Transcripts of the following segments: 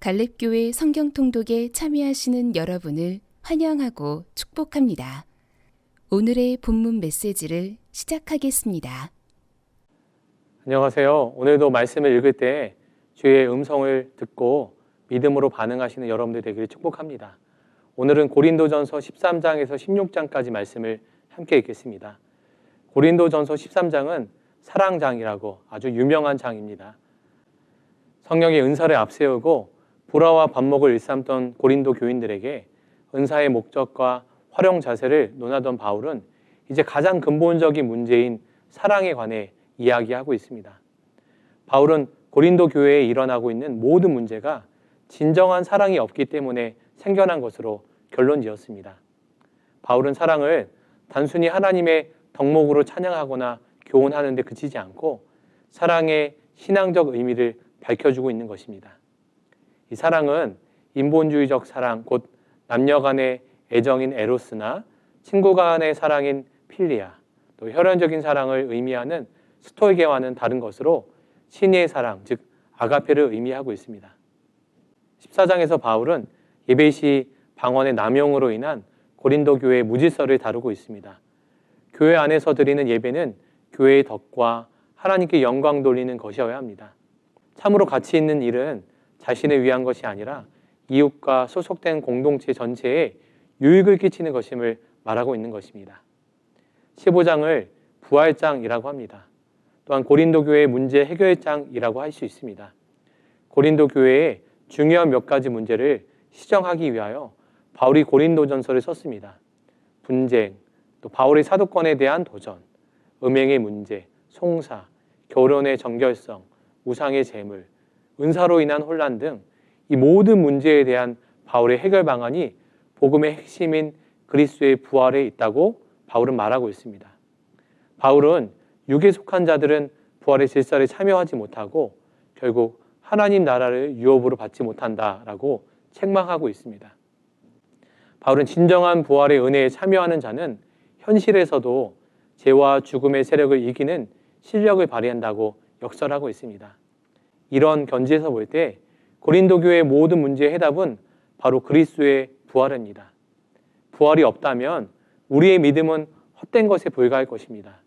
갈렙교회 성경통독에 참여하시는 여러분을 환영하고 축복합니다. 오늘의 본문 메시지를 시작하겠습니다. 안녕하세요. 오늘도 말씀을 읽을 때 주의 음성을 듣고 믿음으로 반응하시는 여러분들 되기를 축복합니다. 오늘은 고린도전서 13장에서 16장까지 말씀을 함께 읽겠습니다. 고린도전서 13장은 사랑장이라고 아주 유명한 장입니다. 성령의 은사를 앞세우고 불화와 반목을 일삼던 고린도 교인들에게 은사의 목적과 활용 자세를 논하던 바울은 이제 가장 근본적인 문제인 사랑에 관해 이야기하고 있습니다. 바울은 고린도 교회에 일어나고 있는 모든 문제가 진정한 사랑이 없기 때문에 생겨난 것으로 결론 지었습니다. 바울은 사랑을 단순히 하나님의 덕목으로 찬양하거나 교훈하는 데 그치지 않고 사랑의 신앙적 의미를 밝혀주고 있는 것입니다. 이 사랑은 인본주의적 사랑, 곧 남녀 간의 애정인 에로스나 친구 간의 사랑인 필리아, 또 혈연적인 사랑을 의미하는 스토이게와는 다른 것으로 신의 사랑, 즉 아가페를 의미하고 있습니다. 14장에서 바울은 예배시 방언의 남용으로 인한 고린도 교회의 무질서를 다루고 있습니다. 교회 안에서 드리는 예배는 교회의 덕과 하나님께 영광 돌리는 것이어야 합니다. 참으로 가치 있는 일은 자신을 위한 것이 아니라 이웃과 소속된 공동체 전체에 유익을 끼치는 것임을 말하고 있는 것입니다. 15장을 부활장이라고 합니다. 또한 고린도 교회의 문제 해결장이라고 할 수 있습니다. 고린도 교회의 중요한 몇 가지 문제를 시정하기 위하여 바울이 고린도전서를 썼습니다. 분쟁, 또 바울의 사도권에 대한 도전, 음행의 문제, 송사, 결혼의 정결성, 우상의 재물, 은사로 인한 혼란 등 이 모든 문제에 대한 바울의 해결 방안이 복음의 핵심인 그리스도의 부활에 있다고 바울은 말하고 있습니다. 바울은 육에 속한 자들은 부활의 질서에 참여하지 못하고 결국 하나님 나라를 유업으로 받지 못한다라고 책망하고 있습니다. 바울은 진정한 부활의 은혜에 참여하는 자는 현실에서도 죄와 죽음의 세력을 이기는 실력을 발휘한다고 역설하고 있습니다. 이런 견지에서 볼 때 고린도 교회의 모든 문제의 해답은 바로 그리스도의 부활입니다. 부활이 없다면 우리의 믿음은 헛된 것에 불과할 것입니다.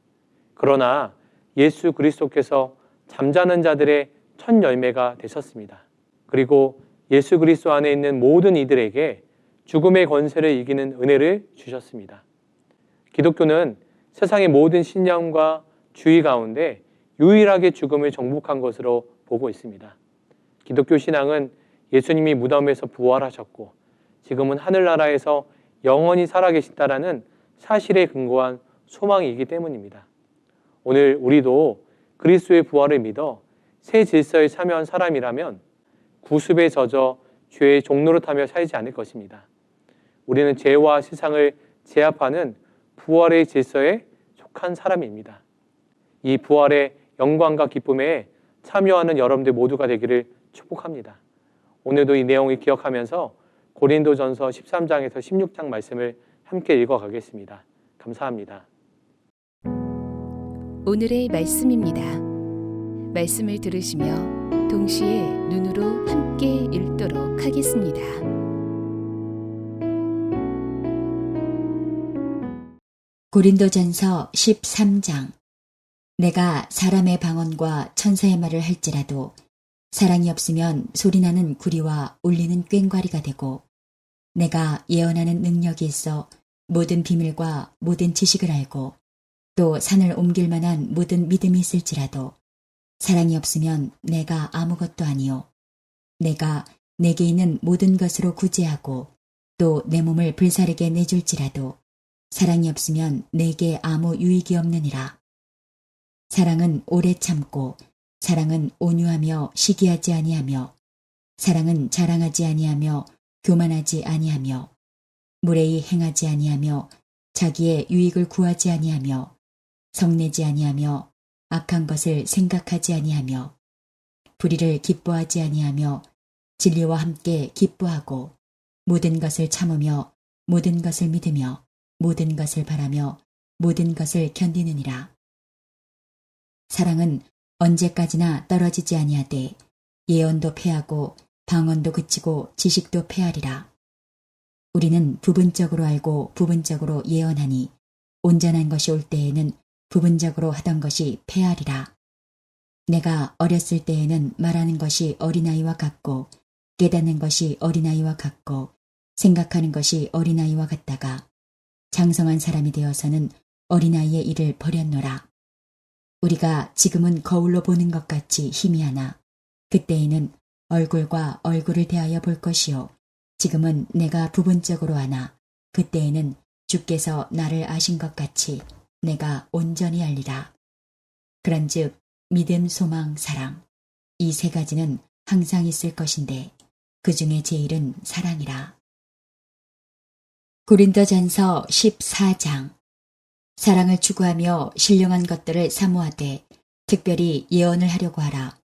그러나 예수 그리스도께서 잠자는 자들의 첫 열매가 되셨습니다. 그리고 예수 그리스도 안에 있는 모든 이들에게 죽음의 권세를 이기는 은혜를 주셨습니다. 기독교는 세상의 모든 신념과 주의 가운데 유일하게 죽음을 정복한 것으로 보고 있습니다. 기독교 신앙은 예수님이 무덤에서 부활하셨고 지금은 하늘나라에서 영원히 살아계신다라는 사실에 근거한 소망이기 때문입니다. 오늘 우리도 그리스도의 부활을 믿어 새 질서에 참여한 사람이라면 구습에 젖어 죄의 종노릇하며 살지 않을 것입니다. 우리는 죄와 세상을 제압하는 부활의 질서에 속한 사람입니다. 이 부활의 영광과 기쁨에 참여하는 여러분들 모두가 되기를 축복합니다. 오늘도 이 내용을 기억하면서 고린도전서 13장에서 16장 말씀을 함께 읽어가겠습니다. 감사합니다. 오늘의 말씀입니다. 말씀을 들으시며 동시에 눈으로 함께 읽도록 하겠습니다. 고린도전서 13장. 내가 사람의 방언과 천사의 말을 할지라도 사랑이 없으면 소리나는 구리와 울리는 꽹과리가 되고, 내가 예언하는 능력이 있어 모든 비밀과 모든 지식을 알고 또 산을 옮길 만한 모든 믿음이 있을지라도 사랑이 없으면 내가 아무것도 아니요. 내가 내게 있는 모든 것으로 구제하고 또 내 몸을 불사르게 내줄지라도 사랑이 없으면 내게 아무 유익이 없느니라. 사랑은 오래 참고, 사랑은 온유하며 시기하지 아니하며, 사랑은 자랑하지 아니하며 교만하지 아니하며, 무례히 행하지 아니하며 자기의 유익을 구하지 아니하며, 성내지 아니하며 악한 것을 생각하지 아니하며, 불의를 기뻐하지 아니하며 진리와 함께 기뻐하고, 모든 것을 참으며 모든 것을 믿으며 모든 것을 바라며 모든 것을 견디느니라. 사랑은 언제까지나 떨어지지 아니하되 예언도 패하고 방언도 그치고 지식도 패하리라. 우리는 부분적으로 알고 부분적으로 예언하니 온전한 것이 올 때에는 부분적으로 하던 것이 패하리라. 내가 어렸을 때에는 말하는 것이 어린아이와 같고 깨닫는 것이 어린아이와 같고 생각하는 것이 어린아이와 같다가 장성한 사람이 되어서는 어린아이의 일을 버렸노라. 우리가 지금은 거울로 보는 것 같이 희미하나 그때에는 얼굴과 얼굴을 대하여 볼 것이요 지금은 내가 부분적으로 하나 그때에는 주께서 나를 아신 것 같이 내가 온전히 알리라. 그런즉 믿음, 소망, 사랑 이 세 가지는 항상 있을 것인데 그 중에 제일은 사랑이라. 고린도전서 14장. 사랑을 추구하며 신령한 것들을 사모하되 특별히 예언을 하려고 하라.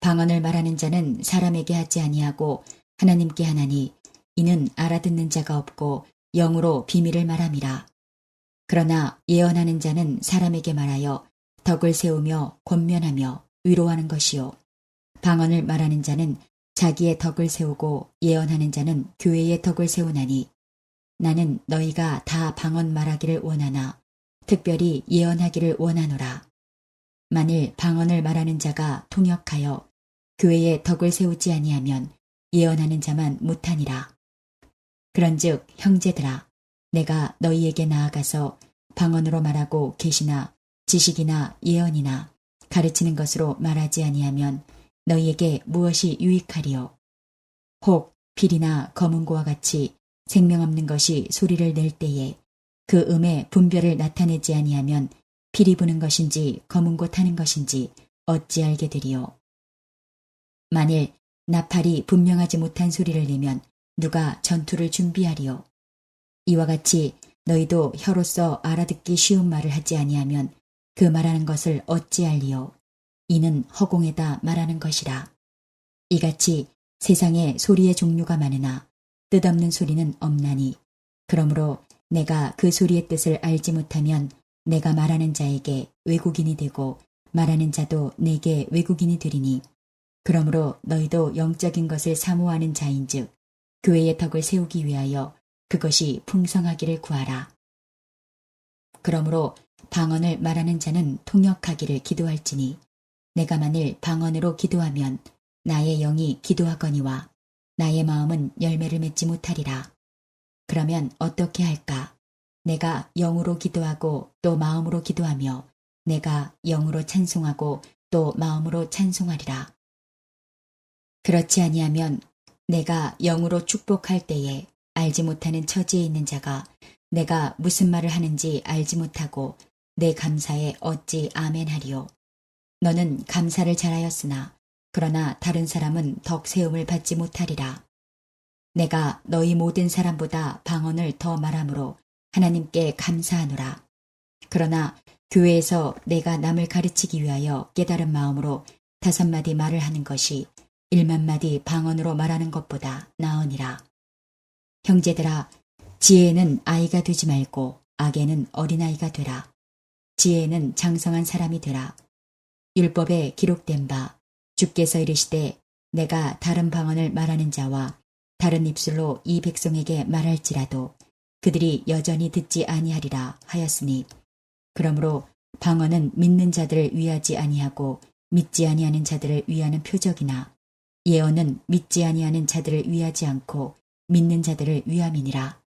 방언을 말하는 자는 사람에게 하지 아니하고 하나님께 하나니 이는 알아듣는 자가 없고 영으로 비밀을 말함이라. 그러나 예언하는 자는 사람에게 말하여 덕을 세우며 권면하며 위로하는 것이요. 방언을 말하는 자는 자기의 덕을 세우고 예언하는 자는 교회의 덕을 세우나니 나는 너희가 다 방언 말하기를 원하나 특별히 예언하기를 원하노라. 만일 방언을 말하는 자가 통역하여 교회의 덕을 세우지 아니하면 예언하는 자만 못하니라. 그런즉 형제들아 내가 너희에게 나아가서 방언으로 말하고 계시나 지식이나 예언이나 가르치는 것으로 말하지 아니하면 너희에게 무엇이 유익하리요. 혹 필이나 검은고와 같이 생명 없는 것이 소리를 낼 때에 그 음의 분별을 나타내지 아니하면 필이 부는 것인지 검은고 타는 것인지 어찌 알게 되리요. 만일 나팔이 분명하지 못한 소리를 내면 누가 전투를 준비하리요. 이와 같이 너희도 혀로서 알아듣기 쉬운 말을 하지 아니하면 그 말하는 것을 어찌 알리요. 이는 허공에다 말하는 것이라. 이같이 세상에 소리의 종류가 많으나 뜻없는 소리는 없나니 그러므로 내가 그 소리의 뜻을 알지 못하면 내가 말하는 자에게 외국인이 되고 말하는 자도 내게 외국인이 되리니 그러므로 너희도 영적인 것을 사모하는 자인즉 교회의 덕을 세우기 위하여 그것이 풍성하기를 구하라. 그러므로 방언을 말하는 자는 통역하기를 기도할지니 내가 만일 방언으로 기도하면 나의 영이 기도하거니와 나의 마음은 열매를 맺지 못하리라. 그러면 어떻게 할까? 내가 영으로 기도하고 또 마음으로 기도하며 내가 영으로 찬송하고 또 마음으로 찬송하리라. 그렇지 아니하면 내가 영으로 축복할 때에 알지 못하는 처지에 있는 자가 내가 무슨 말을 하는지 알지 못하고 내 감사에 어찌 아멘하리요. 너는 감사를 잘하였으나 그러나 다른 사람은 덕 세움을 받지 못하리라. 내가 너희 모든 사람보다 방언을 더 말함으로 하나님께 감사하노라. 그러나 교회에서 내가 남을 가르치기 위하여 깨달은 마음으로 5마디 말을 하는 것이 1만마디 방언으로 말하는 것보다 나으니라. 형제들아, 지혜에는 아이가 되지 말고 악에는 어린아이가 되라. 지혜에는 장성한 사람이 되라. 율법에 기록된 바 주께서 이르시되 내가 다른 방언을 말하는 자와 다른 입술로 이 백성에게 말할지라도 그들이 여전히 듣지 아니하리라 하였으니 그러므로 방언은 믿는 자들을 위하지 아니하고 믿지 아니하는 자들을 위하는 표적이나 예언은 믿지 아니하는 자들을 위하지 않고 믿는 자들을 위함이니라.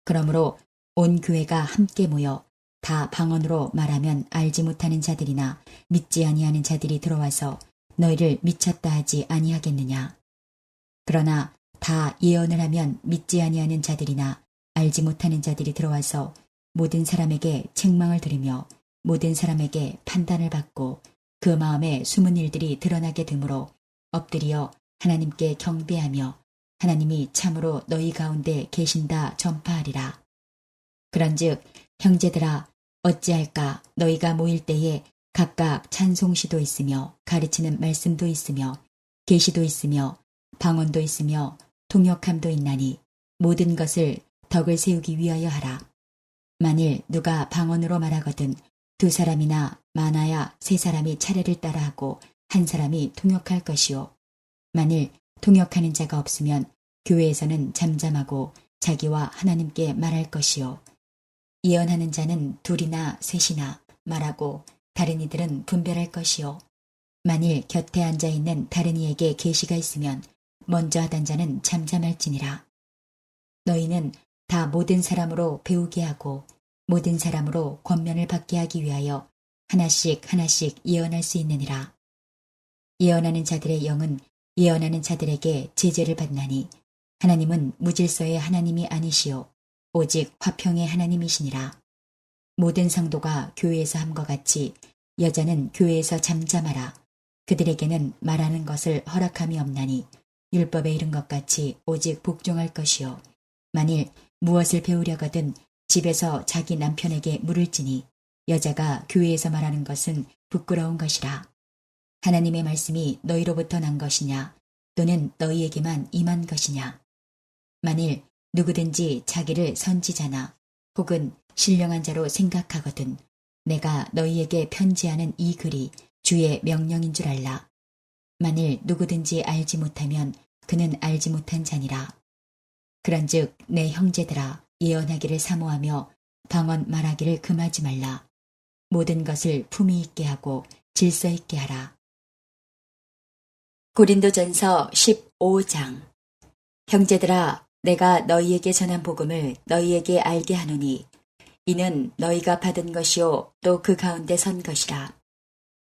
그러므로 온 교회가 함께 모여 다 방언으로 말하면 알지 못하는 자들이나 믿지 아니하는 자들이 들어와서 너희를 미쳤다 하지 아니하겠느냐. 그러나 다 예언을 하면 믿지 아니하는 자들이나 알지 못하는 자들이 들어와서 모든 사람에게 책망을 들으며 모든 사람에게 판단을 받고 그 마음에 숨은 일들이 드러나게 되므로 엎드려 하나님께 경배하며 하나님이 참으로 너희 가운데 계신다 전파하리라. 그런즉 형제들아 어찌할까. 너희가 모일 때에 각각 찬송시도 있으며 가르치는 말씀도 있으며 계시도 있으며 방언도 있으며 통역함도 있나니 모든 것을 덕을 세우기 위하여 하라. 만일 누가 방언으로 말하거든 2사람이나 많아야 3사람이 차례를 따라하고 1사람이 통역할 것이요. 만일 통역하는 자가 없으면 교회에서는 잠잠하고 자기와 하나님께 말할 것이요. 예언하는 자는 둘이나 셋이나 말하고 다른 이들은 분별할 것이요. 만일 곁에 앉아있는 다른 이에게 계시가 있으면 먼저 하던 자는 잠잠할지니라. 너희는 다 모든 사람으로 배우게 하고 모든 사람으로 권면을 받게 하기 위하여 하나씩 하나씩 예언할 수 있느니라. 예언하는 자들의 영은 예언하는 자들에게 제재를 받나니 하나님은 무질서의 하나님이 아니시오 오직 화평의 하나님이시니라. 모든 성도가 교회에서 함과 같이 여자는 교회에서 잠잠하라. 그들에게는 말하는 것을 허락함이 없나니 율법에 이른 것 같이 오직 복종할 것이요. 만일 무엇을 배우려거든 집에서 자기 남편에게 물을지니 여자가 교회에서 말하는 것은 부끄러운 것이라. 하나님의 말씀이 너희로부터 난 것이냐 또는 너희에게만 임한 것이냐. 만일 누구든지 자기를 선지자나 혹은 신령한 자로 생각하거든 내가 너희에게 편지하는 이 글이 주의 명령인 줄 알라. 만일 누구든지 알지 못하면 그는 알지 못한 자니라. 그런즉 내 형제들아 예언하기를 사모하며 방언 말하기를 금하지 말라. 모든 것을 품위 있게 하고 질서 있게 하라. 고린도전서 15장. 형제들아 내가 너희에게 전한 복음을 너희에게 알게 하노니 이는 너희가 받은 것이요 또 그 가운데 선 것이라.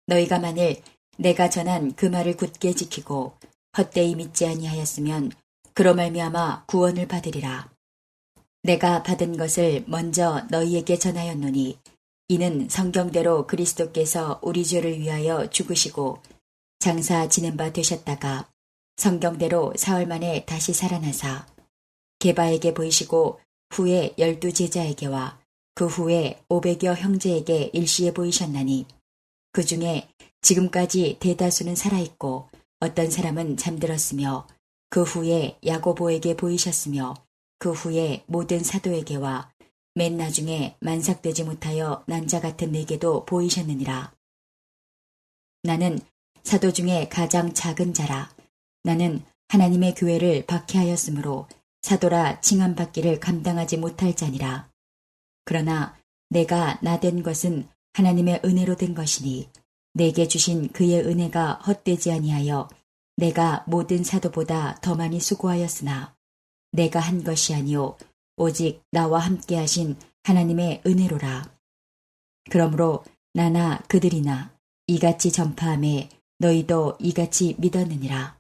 너희가 만일 내가 전한 그 말을 굳게 지키고 헛되이 믿지 아니하였으면 그로 말미암아 구원을 받으리라. 내가 받은 것을 먼저 너희에게 전하였노니 이는 성경대로 그리스도께서 우리 죄를 위하여 죽으시고 장사 지낸 바 되셨다가 성경대로 사흘 만에 다시 살아나사 게바에게 보이시고 후에 12 제자에게와 그 후에 500여 형제에게 일시에 보이셨나니 그 중에 지금까지 대다수는 살아있고 어떤 사람은 잠들었으며 그 후에 야고보에게 보이셨으며 그 후에 모든 사도에게와 맨 나중에 만삭되지 못하여 난 자 같은 내게도 보이셨느니라. 나는 사도 중에 가장 작은 자라. 나는 하나님의 교회를 박해하였으므로 사도라 칭함받기를 감당하지 못할 자니라. 그러나 내가 나된 것은 하나님의 은혜로 된 것이니 내게 주신 그의 은혜가 헛되지 아니하여 내가 모든 사도보다 더 많이 수고하였으나 내가 한 것이 아니요 오직 나와 함께 하신 하나님의 은혜로라. 그러므로 나나 그들이나 이같이 전파함에 너희도 이같이 믿었느니라.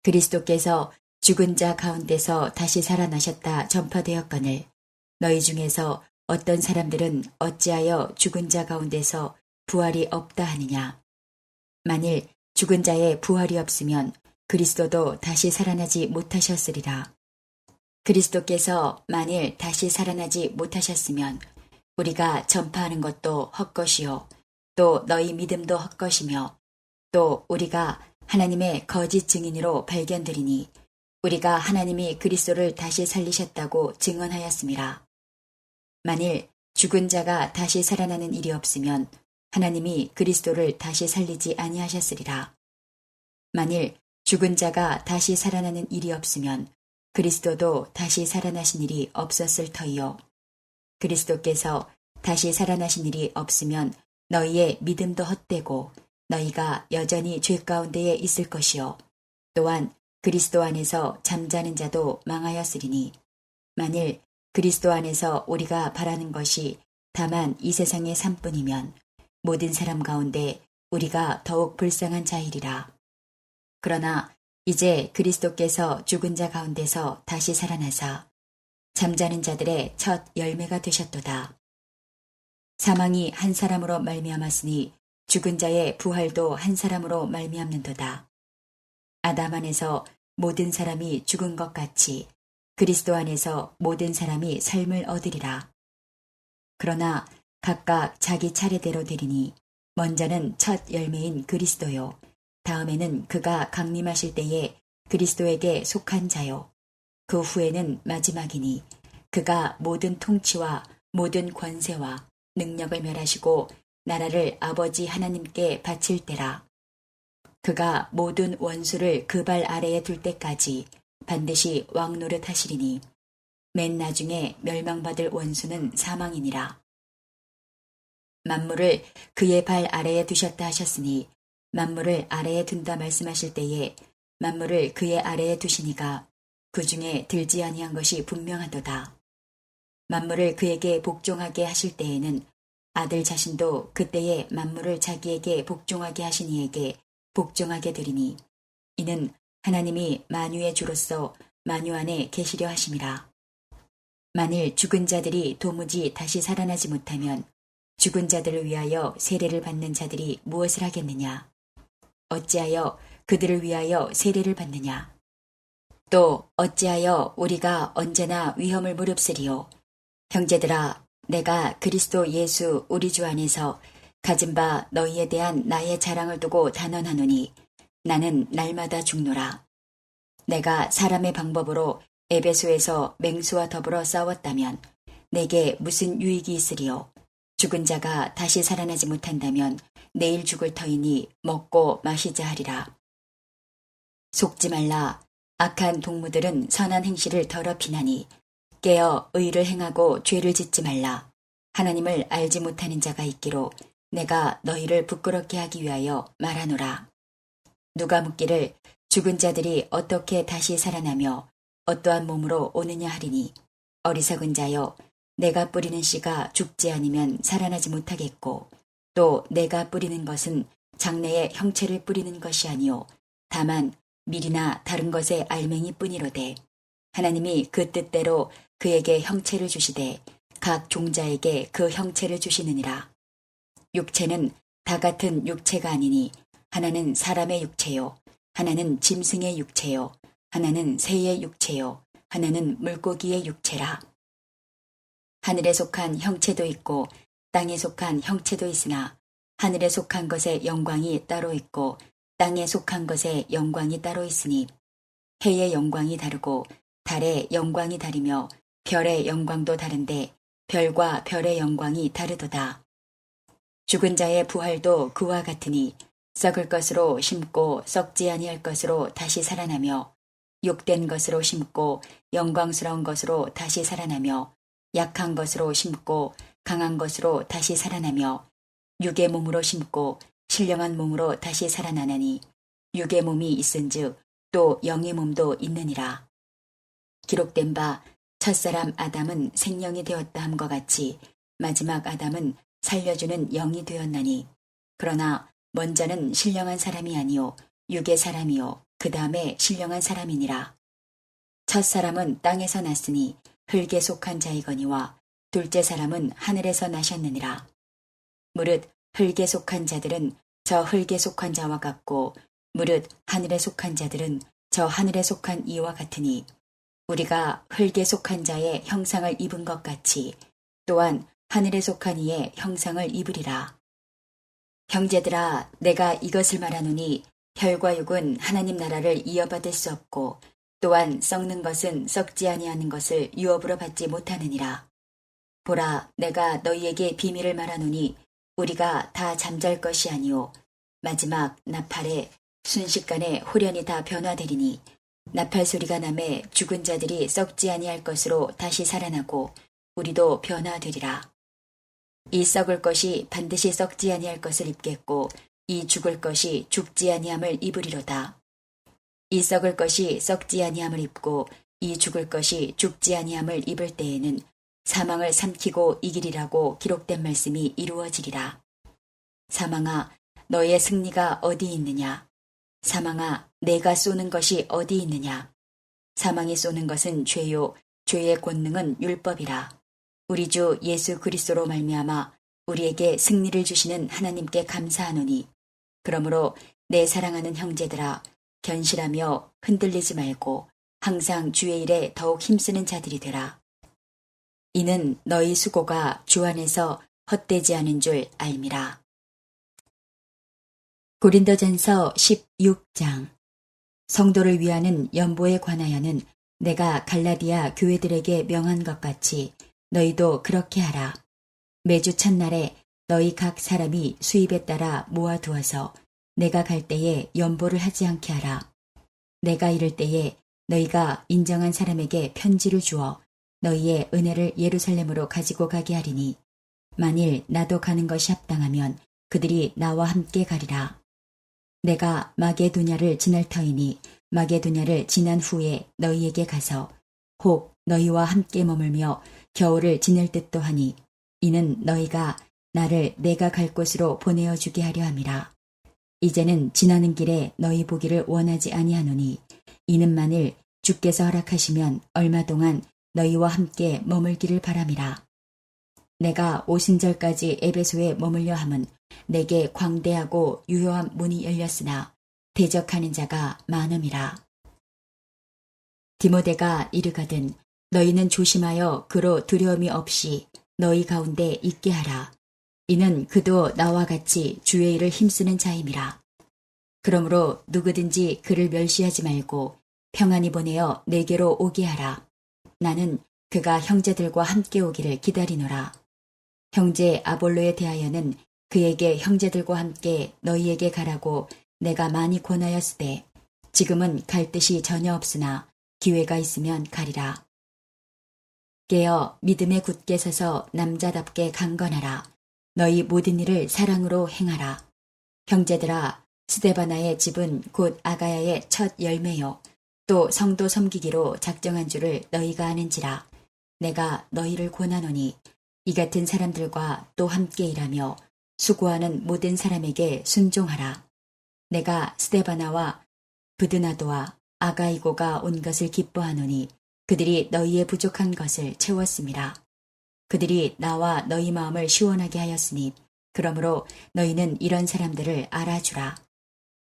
그리스도께서 죽은 자 가운데서 다시 살아나셨다 전파되었거늘 너희 중에서 어떤 사람들은 어찌하여 죽은 자 가운데서 부활이 없다 하느냐. 만일 죽은 자의 부활이 없으면 그리스도도 다시 살아나지 못하셨으리라. 그리스도께서 만일 다시 살아나지 못하셨으면 우리가 전파하는 것도 헛것이요 또 너희 믿음도 헛것이며 또 우리가 하나님의 거짓 증인으로 발견되리니 우리가 하나님이 그리스도를 다시 살리셨다고 증언하였음이라. 만일 죽은 자가 다시 살아나는 일이 없으면 하나님이 그리스도를 다시 살리지 아니하셨으리라. 만일 죽은 자가 다시 살아나는 일이 없으면 그리스도도 다시 살아나신 일이 없었을 터이요. 그리스도께서 다시 살아나신 일이 없으면 너희의 믿음도 헛되고 너희가 여전히 죄 가운데에 있을 것이요. 또한 그리스도 안에서 잠자는 자도 망하였으리니 만일 그리스도 안에서 우리가 바라는 것이 다만 이 세상의 삶뿐이면 모든 사람 가운데 우리가 더욱 불쌍한 자이리라. 그러나 이제 그리스도께서 죽은 자 가운데서 다시 살아나사 잠자는 자들의 첫 열매가 되셨도다. 사망이 한 사람으로 말미암았으니 죽은 자의 부활도 한 사람으로 말미암는도다. 아담 안에서 모든 사람이 죽은 것 같이 그리스도 안에서 모든 사람이 삶을 얻으리라. 그러나 각각 자기 차례대로 되리니 먼저는 첫 열매인 그리스도요. 다음에는 그가 강림하실 때에 그리스도에게 속한 자요. 그 후에는 마지막이니 그가 모든 통치와 모든 권세와 능력을 멸하시고 나라를 아버지 하나님께 바칠 때라. 그가 모든 원수를 그 발 아래에 둘 때까지 반드시 왕 노릇하시리니 맨 나중에 멸망받을 원수는 사망이니라. 만물을 그의 발 아래에 두셨다 하셨으니 만물을 아래에 둔다 말씀하실 때에 만물을 그의 아래에 두시니가 그 중에 들지 아니한 것이 분명하도다. 만물을 그에게 복종하게 하실 때에는 아들 자신도 그때에 만물을 자기에게 복종하게 하신 이에게 복종하게 되리니 이는 하나님이 만유의 주로서 만유 안에 계시려 하심이라. 만일 죽은 자들이 도무지 다시 살아나지 못하면 죽은 자들을 위하여 세례를 받는 자들이 무엇을 하겠느냐? 어찌하여 그들을 위하여 세례를 받느냐? 또 어찌하여 우리가 언제나 위험을 무릅쓰리요? 형제들아, 내가 그리스도 예수 우리 주 안에서 가진 바 너희에 대한 나의 자랑을 두고 단언하노니 나는 날마다 죽노라. 내가 사람의 방법으로 에베소에서 맹수와 더불어 싸웠다면 내게 무슨 유익이 있으리요? 죽은 자가 다시 살아나지 못한다면 내일 죽을 터이니 먹고 마시자 하리라. 속지 말라. 악한 동무들은 선한 행실을 더럽히나니 깨어 의를 행하고 죄를 짓지 말라. 하나님을 알지 못하는 자가 있기로 내가 너희를 부끄럽게 하기 위하여 말하노라. 누가 묻기를 죽은 자들이 어떻게 다시 살아나며 어떠한 몸으로 오느냐 하리니 어리석은 자여, 내가 뿌리는 씨가 죽지 않으면 살아나지 못하겠고 또 내가 뿌리는 것은 장래에 형체를 뿌리는 것이 아니요 다만 밀이나 다른 것의 알맹이 뿐이로되 하나님이 그 뜻대로 그에게 형체를 주시되 각 종자에게 그 형체를 주시느니라. 육체는 다 같은 육체가 아니니 하나는 사람의 육체요, 하나는 짐승의 육체요, 하나는 새의 육체요, 하나는 물고기의 육체라. 하늘에 속한 형체도 있고 땅에 속한 형체도 있으나 하늘에 속한 것의 영광이 따로 있고 땅에 속한 것의 영광이 따로 있으니 해의 영광이 다르고 달의 영광이 다르며 별의 영광도 다른데 별과 별의 영광이 다르도다. 죽은 자의 부활도 그와 같으니 썩을 것으로 심고 썩지 아니할 것으로 다시 살아나며 욕된 것으로 심고 영광스러운 것으로 다시 살아나며 약한 것으로 심고 강한 것으로 다시 살아나며 육의 몸으로 심고 신령한 몸으로 다시 살아나나니 육의 몸이 있은즉 또 영의 몸도 있느니라. 기록된 바 첫사람 아담은 생명이 되었다 함과 같이 마지막 아담은 살려주는 영이 되었나니 그러나 먼저는 신령한 사람이 아니요 육의 사람이요 그 다음에 신령한 사람이니라. 첫사람은 땅에서 났으니 흙에 속한 자이거니와 둘째 사람은 하늘에서 나셨느니라. 무릇 흙에 속한 자들은 저 흙에 속한 자와 같고 무릇 하늘에 속한 자들은 저 하늘에 속한 이와 같으니 우리가 흙에 속한 자의 형상을 입은 것 같이 또한 하늘에 속한 이의 형상을 입으리라. 형제들아, 내가 이것을 말하노니 혈과 육은 하나님 나라를 이어받을 수 없고 또한 썩는 것은 썩지 아니하는 것을 유업으로 받지 못하느니라. 보라, 내가 너희에게 비밀을 말하노니 우리가 다 잠잘 것이 아니오 마지막 나팔에 순식간에 홀연히 다 변화되리니 나팔 소리가 나매 죽은 자들이 썩지 아니할 것으로 다시 살아나고 우리도 변화되리라. 이 썩을 것이 반드시 썩지 아니할 것을 입겠고 이 죽을 것이 죽지 아니함을 입으리로다. 이 썩을 것이 썩지 아니함을 입고 이 죽을 것이 죽지 아니함을 입을 때에는 사망을 삼키고 이기리라고 기록된 말씀이 이루어지리라. 사망아, 너의 승리가 어디 있느냐? 사망아, 내가 쏘는 것이 어디 있느냐? 사망이 쏘는 것은 죄요, 죄의 권능은 율법이라. 우리 주 예수 그리스도로 말미암아 우리에게 승리를 주시는 하나님께 감사하노니 그러므로 내 사랑하는 형제들아, 견실하며 흔들리지 말고 항상 주의 일에 더욱 힘쓰는 자들이 되라. 이는 너희 수고가 주 안에서 헛되지 않은 줄 알미라. 고린도전서 16장. 성도를 위하는 연보에 관하여는 내가 갈라디아 교회들에게 명한 것 같이 너희도 그렇게 하라. 매주 첫날에 너희 각 사람이 수입에 따라 모아두어서 내가 갈 때에 연보를 하지 않게 하라. 내가 이를 때에 너희가 인정한 사람에게 편지를 주어 너희의 은혜를 예루살렘으로 가지고 가게 하리니 만일 나도 가는 것이 합당하면 그들이 나와 함께 가리라. 내가 마게도냐를 지날 터이니 마게도냐를 지난 후에 너희에게 가서 혹 너희와 함께 머물며 겨울을 지낼 듯도 하니 이는 너희가 나를 내가 갈 곳으로 보내어 주게 하려 함이라. 이제는 지나는 길에 너희 보기를 원하지 아니하노니 이는 만일 주께서 허락하시면 얼마 동안 너희와 함께 머물기를 바람이라. 내가 오순절까지 에베소에 머물려 함은 내게 광대하고 유효한 문이 열렸으나 대적하는 자가 많음이라. 디모데가 이르거든 너희는 조심하여 그로 두려움이 없이 너희 가운데 있게 하라. 이는 그도 나와 같이 주의 일을 힘쓰는 자임이라. 그러므로 누구든지 그를 멸시하지 말고 평안히 보내어 내게로 오게 하라. 나는 그가 형제들과 함께 오기를 기다리노라. 형제 아볼로에 대하여는 그에게 형제들과 함께 너희에게 가라고 내가 많이 권하였으되 지금은 갈 뜻이 전혀 없으나 기회가 있으면 가리라. 깨어 믿음에 굳게 서서 남자답게 강건하라. 너희 모든 일을 사랑으로 행하라. 형제들아, 스데바나의 집은 곧 아가야의 첫 열매요. 또 성도 섬기기로 작정한 줄을 너희가 아는지라. 내가 너희를 권하노니 이 같은 사람들과 또 함께 일하며 수고하는 모든 사람에게 순종하라. 내가 스데바나와 브드나도와 아가이고가 온 것을 기뻐하노니 그들이 너희의 부족한 것을 채웠음이라. 그들이 나와 너희 마음을 시원하게 하였으니 그러므로 너희는 이런 사람들을 알아주라.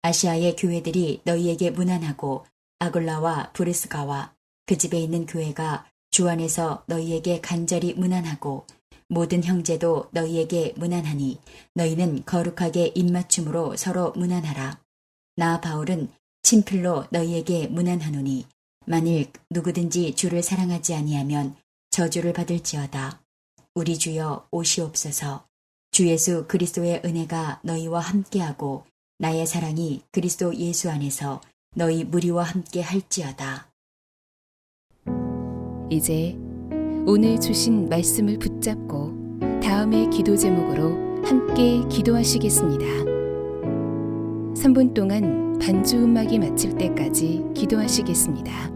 아시아의 교회들이 너희에게 문안하고 아굴라와 브리스가와 그 집에 있는 교회가 주 안에서 너희에게 간절히 문안하고 모든 형제도 너희에게 문안하니 너희는 거룩하게 입맞춤으로 서로 문안하라. 나 바울은 친필로 너희에게 문안하노니 만일 누구든지 주를 사랑하지 아니하면 저주를 받을지어다. 우리 주여 오시옵소서. 주 예수 그리스도의 은혜가 너희와 함께하고 나의 사랑이 그리스도 예수 안에서 너희 무리와 함께 할지어다. 이제 오늘 주신 말씀을 붙잡고 다음의 기도 제목으로 함께 기도하시겠습니다. 3분 동안 반주 음악이 마칠 때까지 기도하시겠습니다.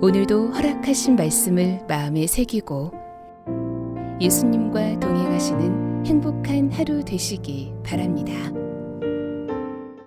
오늘도 허락하신 말씀을 마음에 새기고 예수님과 동행하시는 행복한 하루 되시기 바랍니다.